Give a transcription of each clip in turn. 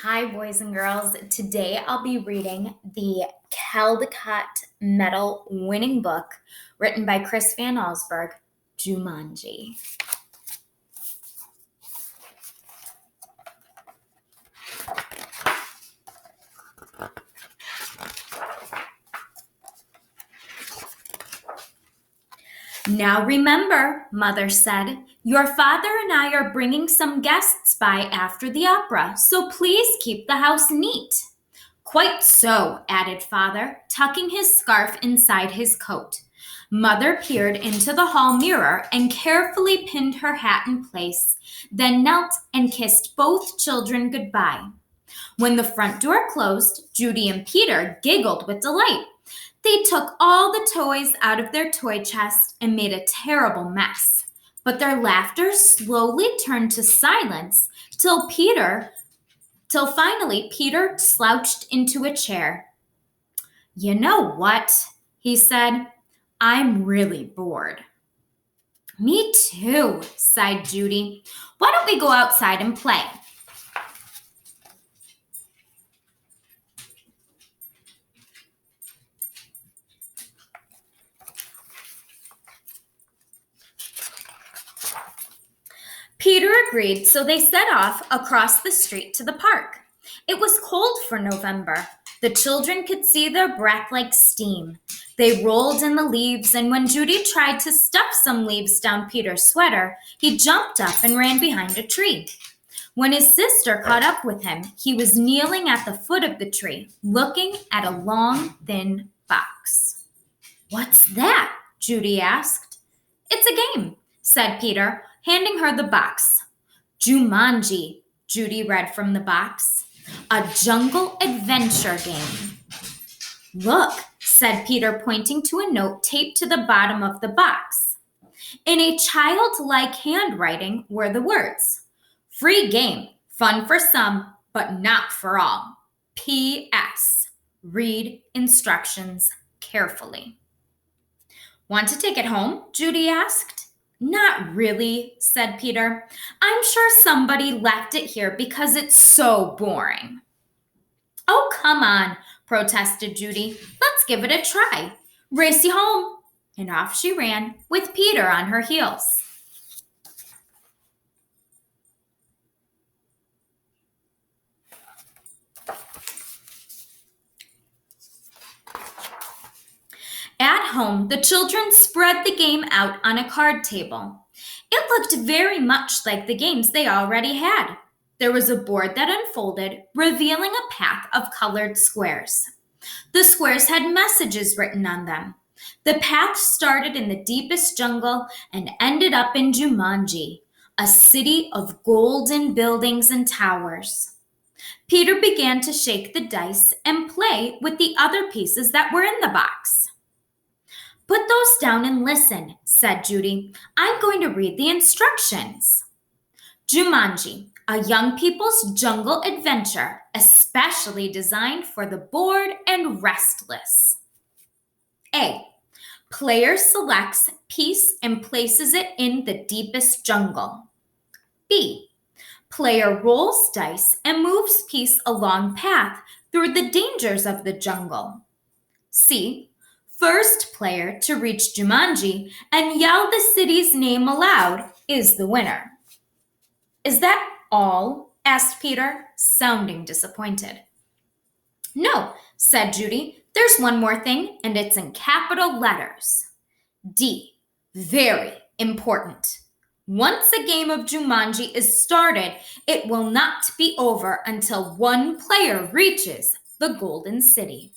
Hi, boys and girls. Today I'll be reading the Caldecott Medal winning book written by Chris Van Allsburg, Jumanji. Now remember, Mother said, your father and I are bringing some guests by after the opera, so please keep the house neat. Quite so, added Father, tucking his scarf inside his coat. Mother peered into the hall mirror and carefully pinned her hat in place, then knelt and kissed both children goodbye. When the front door closed, Judy and Peter giggled with delight. They took all the toys out of their toy chest and made a terrible mess. But their laughter slowly turned to silence till finally Peter slouched into a chair. You know what? He said. I'm really bored. Me too, sighed Judy. Why don't we go outside and play? Peter agreed, so they set off across the street to the park. It was cold for November. The children could see their breath like steam. They rolled in the leaves, and when Judy tried to stuff some leaves down Peter's sweater, he jumped up and ran behind a tree. When his sister caught up with him, he was kneeling at the foot of the tree, looking at a long, thin box. What's that? Judy asked. It's a game, said Peter, handing her the box. Jumanji, Judy read from the box. A jungle adventure game. Look, said Peter, pointing to a note taped to the bottom of the box. In a childlike handwriting were the words, free game, fun for some, but not for all. P.S. Read instructions carefully. Want to take it home? Judy asked. Not really, said Peter. I'm sure somebody left it here because it's so boring. Oh, come on, protested Judy. Let's give it a try. Race you home. And off she ran, with Peter on her heels. At home, the children spread the game out on a card table. It looked very much like the games they already had. There was a board that unfolded, revealing a path of colored squares. The squares had messages written on them. The path started in the deepest jungle and ended up in Jumanji, a city of golden buildings and towers. Peter began to shake the dice and play with the other pieces that were in the box. Put those down and listen, said Judy. I'm going to read the instructions. Jumanji, a young people's jungle adventure, especially designed for the bored and restless. A. Player selects piece and places it in the deepest jungle. B. Player rolls dice and moves piece along path through the dangers of the jungle. C. First player to reach Jumanji and yell the city's name aloud is the winner. Is that all? Asked Peter, sounding disappointed. No, said Judy. There's one more thing, and it's in capital letters. D. Very important. Once a game of Jumanji is started, it will not be over until one player reaches the Golden City.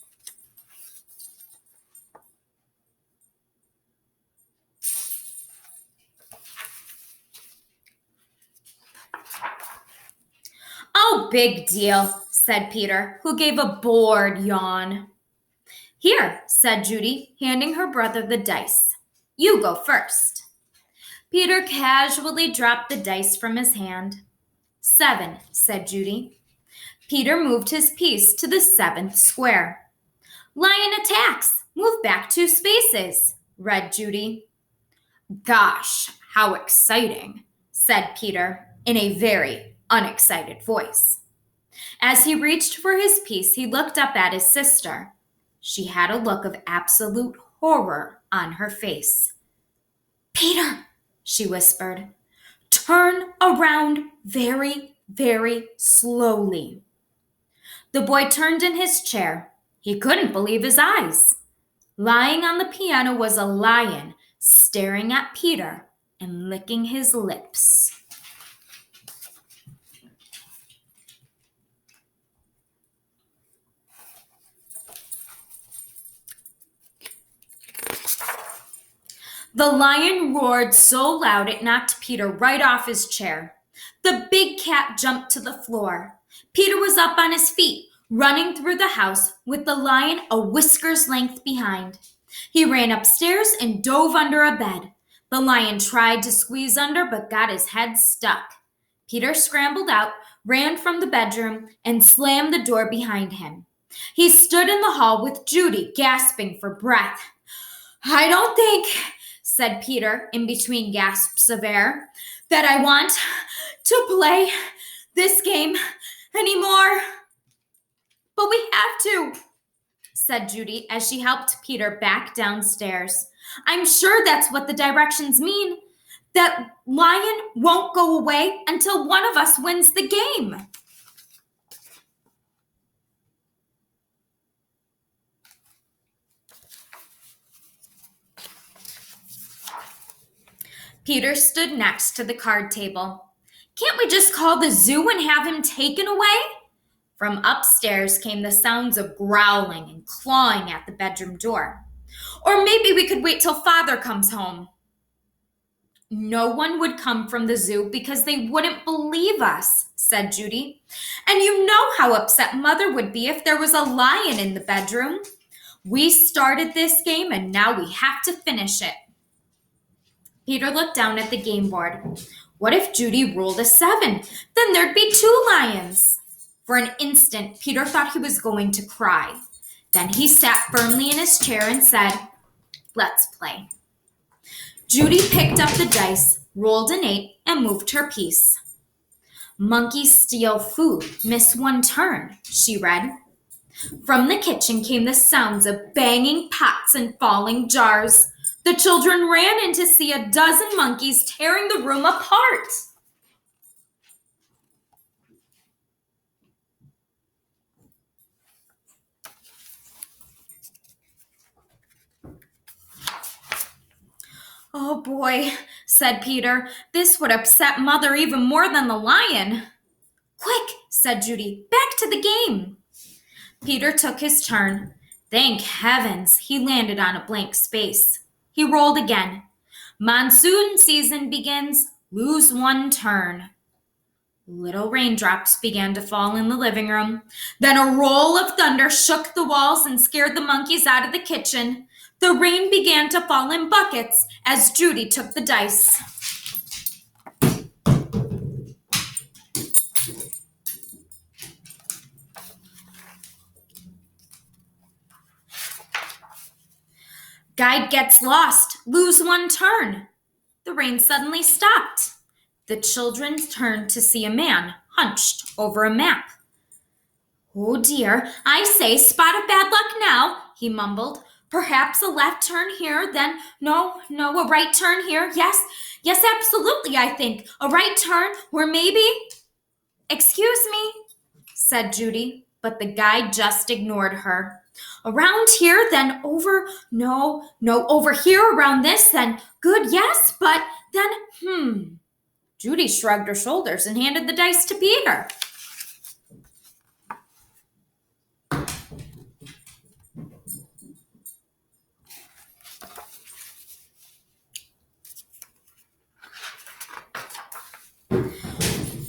Oh, big deal, said Peter, who gave a bored yawn. Here, said Judy, handing her brother the dice. You go first. Peter casually dropped the dice from his hand. 7, said Judy. Peter moved his piece to the 7th square. Lion attacks. Move back 2 spaces, read Judy. Gosh, how exciting, said Peter in a very unexcited voice. As he reached for his piece, he looked up at his sister. She had a look of absolute horror on her face. "Peter," she whispered, "turn around very, very slowly." The boy turned in his chair. He couldn't believe his eyes. Lying on the piano was a lion, staring at Peter and licking his lips. The lion roared so loud it knocked Peter right off his chair. The big cat jumped to the floor. Peter was up on his feet, running through the house with the lion a whisker's length behind. He ran upstairs and dove under a bed. The lion tried to squeeze under but got his head stuck. Peter scrambled out, ran from the bedroom, and slammed the door behind him. He stood in the hall with Judy, gasping for breath. "I don't think," said Peter in between gasps of air, "that I want to play this game anymore." "But we have to," said Judy as she helped Peter back downstairs. "I'm sure that's what the directions mean. That lion won't go away until one of us wins the game." Peter stood next to the card table. "Can't we just call the zoo and have him taken away?" From upstairs came the sounds of growling and clawing at the bedroom door. "Or maybe we could wait till Father comes home." "No one would come from the zoo because they wouldn't believe us," said Judy. "And you know how upset Mother would be if there was a lion in the bedroom. We started this game and now we have to finish it." Peter looked down at the game board. What if Judy ruled a 7? Then there'd be 2 lions. For an instant, Peter thought he was going to cry. Then he sat firmly in his chair and said, "Let's play." Judy picked up the dice, rolled an 8, and moved her piece. "Monkeys steal food, miss 1 turn," she read. From the kitchen came the sounds of banging pots and falling jars. The children ran in to see a dozen monkeys tearing the room apart. "Oh boy," said Peter, "this would upset Mother even more than the lion." "Quick," said Judy, "back to the game." Peter took his turn. Thank heavens, he landed on a blank space. He rolled again. "Monsoon season begins. Lose 1 turn." Little raindrops began to fall in the living room. Then a roll of thunder shook the walls and scared the monkeys out of the kitchen. The rain began to fall in buckets as Judy took the dice. Guide gets lost. Lose 1 turn. The rain suddenly stopped. The children turned to see a man hunched over a map. "Oh dear, I say, spot of bad luck now," he mumbled. "Perhaps a left turn here, then no, a right turn here. Yes, absolutely, I think. A right turn, or maybe—" "Excuse me," said Judy, but the guide just ignored her. "Around here, then over, no, over here, around this, then good, yes, but then, Judy shrugged her shoulders and handed the dice to Peter.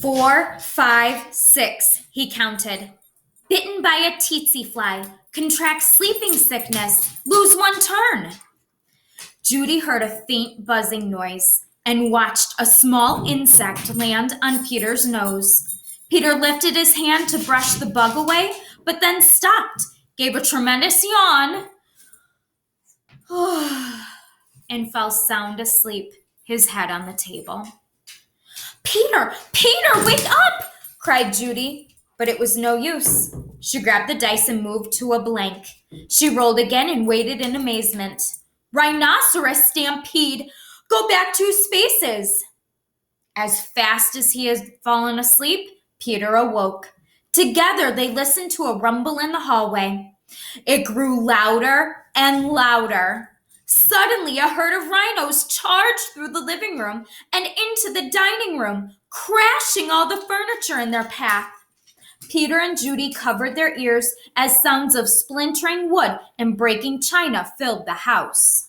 "4, 5, 6, he counted. "Bitten by a tsetse fly, contract sleeping sickness, lose 1 turn." Judy heard a faint buzzing noise and watched a small insect land on Peter's nose. Peter lifted his hand to brush the bug away, but then stopped, gave a tremendous yawn, and fell sound asleep, his head on the table. Peter, wake up!" cried Judy. But it was no use. She grabbed the dice and moved to a blank. She rolled again and waited in amazement. Rhinoceros stampede! Go back 2 spaces! As fast as he had fallen asleep, Peter awoke. Together they listened to a rumble in the hallway. It grew louder and louder. Suddenly, a herd of rhinos charged through the living room and into the dining room, crashing all the furniture in their path. Peter and Judy covered their ears as sounds of splintering wood and breaking china filled the house.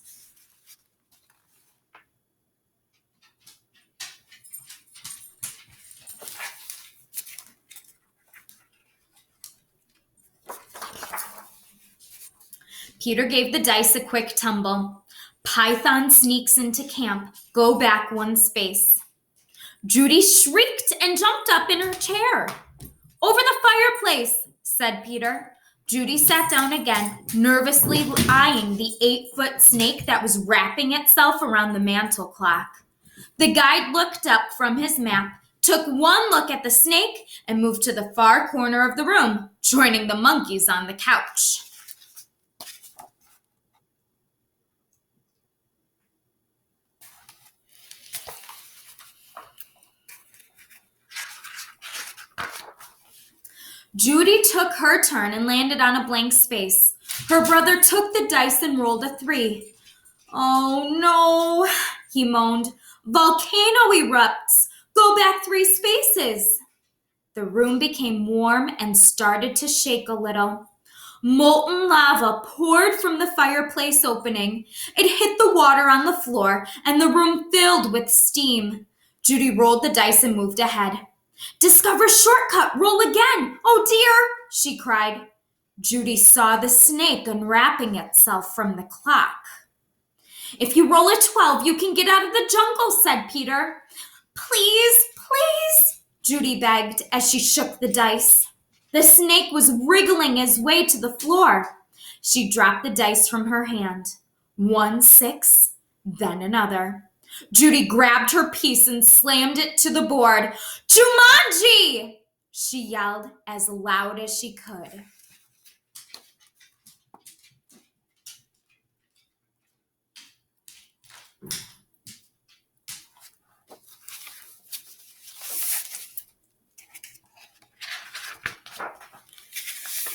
Peter gave the dice a quick tumble. Python sneaks into camp. Go back 1 space. Judy shrieked and jumped up in her chair. Over the fireplace, said Peter. Judy sat down again, nervously eyeing the 8-foot snake that was wrapping itself around the mantel clock. The guide looked up from his map, took one look at the snake, and moved to the far corner of the room, joining the monkeys on the couch. Judy took her turn and landed on a blank space. Her brother took the dice and rolled a 3. Oh no, he moaned. Volcano erupts. Go back 3 spaces. The room became warm and started to shake a little. Molten lava poured from the fireplace opening. It hit the water on the floor, and the room filled with steam. Judy rolled the dice and moved ahead. Discover shortcut, roll again. Oh dear, she cried. Judy saw the snake unwrapping itself from the clock. If you roll a 12, you can get out of the jungle, said Peter. Please, please, Judy begged as she shook the dice. The snake was wriggling his way to the floor. She dropped the dice from her hand. 1 6, then another. Judy grabbed her piece and slammed it to the board. Jumanji! She yelled as loud as she could.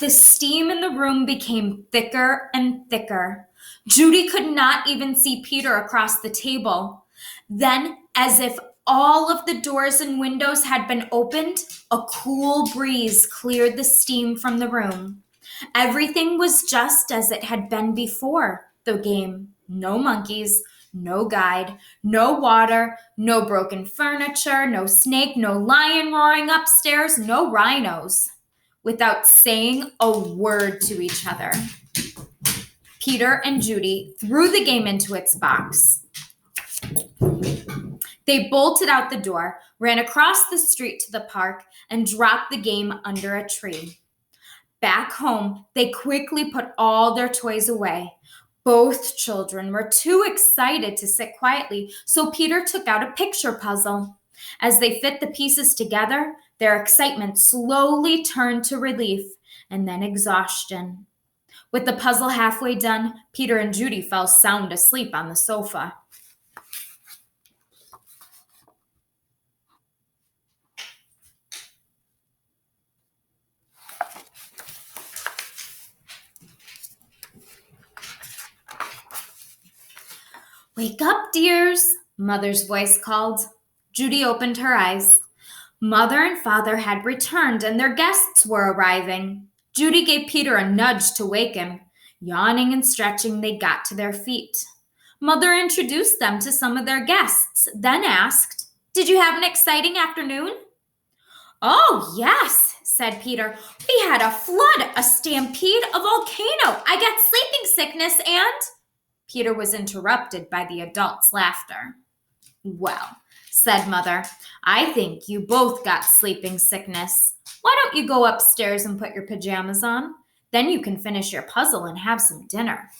The steam in the room became thicker and thicker. Judy could not even see Peter across the table. Then, as if all of the doors and windows had been opened, a cool breeze cleared the steam from the room. Everything was just as it had been before the game. No monkeys, no guide, no water, no broken furniture, no snake, no lion roaring upstairs, no rhinos. Without saying a word to each other, Peter and Judy threw the game into its box. They bolted out the door, ran across the street to the park, and dropped the game under a tree. Back home, they quickly put all their toys away. Both children were too excited to sit quietly, so Peter took out a picture puzzle. As they fit the pieces together, their excitement slowly turned to relief and then exhaustion. With the puzzle halfway done, Peter and Judy fell sound asleep on the sofa. Wake up, dears, Mother's voice called. Judy opened her eyes. Mother and Father had returned and their guests were arriving. Judy gave Peter a nudge to wake him. Yawning and stretching, they got to their feet. Mother introduced them to some of their guests, then asked, "Did you have an exciting afternoon?" "Oh, yes," said Peter. "We had a flood, a stampede, a volcano. I got sleeping sickness and—" Peter was interrupted by the adults' laughter. "Well," said Mother, "I think you both got sleeping sickness. Why don't you go upstairs and put your pajamas on? Then you can finish your puzzle and have some dinner."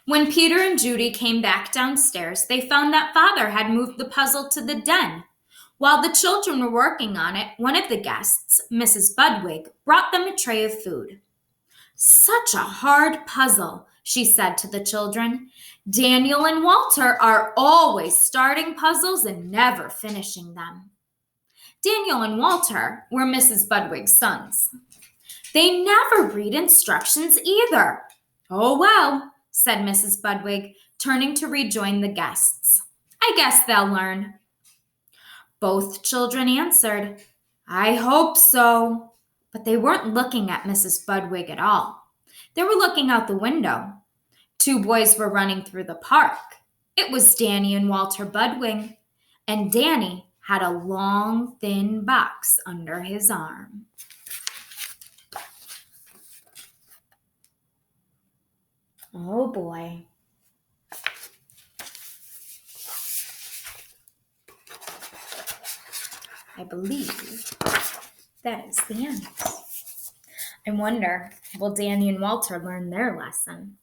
When Peter and Judy came back downstairs, they found that Father had moved the puzzle to the den. While the children were working on it, one of the guests, Mrs. Budwig, brought them a tray of food. "Such a hard puzzle," she said to the children. "Daniel and Walter are always starting puzzles and never finishing them." Daniel and Walter were Mrs. Budwig's sons. "They never read instructions either." "Oh, well," said Mrs. Budwig, turning to rejoin the guests. "I guess they'll learn." Both children answered, "I hope so." But they weren't looking at Mrs. Budwig at all. They were looking out the window. Two boys were running through the park. It was Danny and Walter Budwig, and Danny had a long, thin box under his arm. Oh boy. I believe that is the end. I wonder, will Danny and Walter learn their lesson?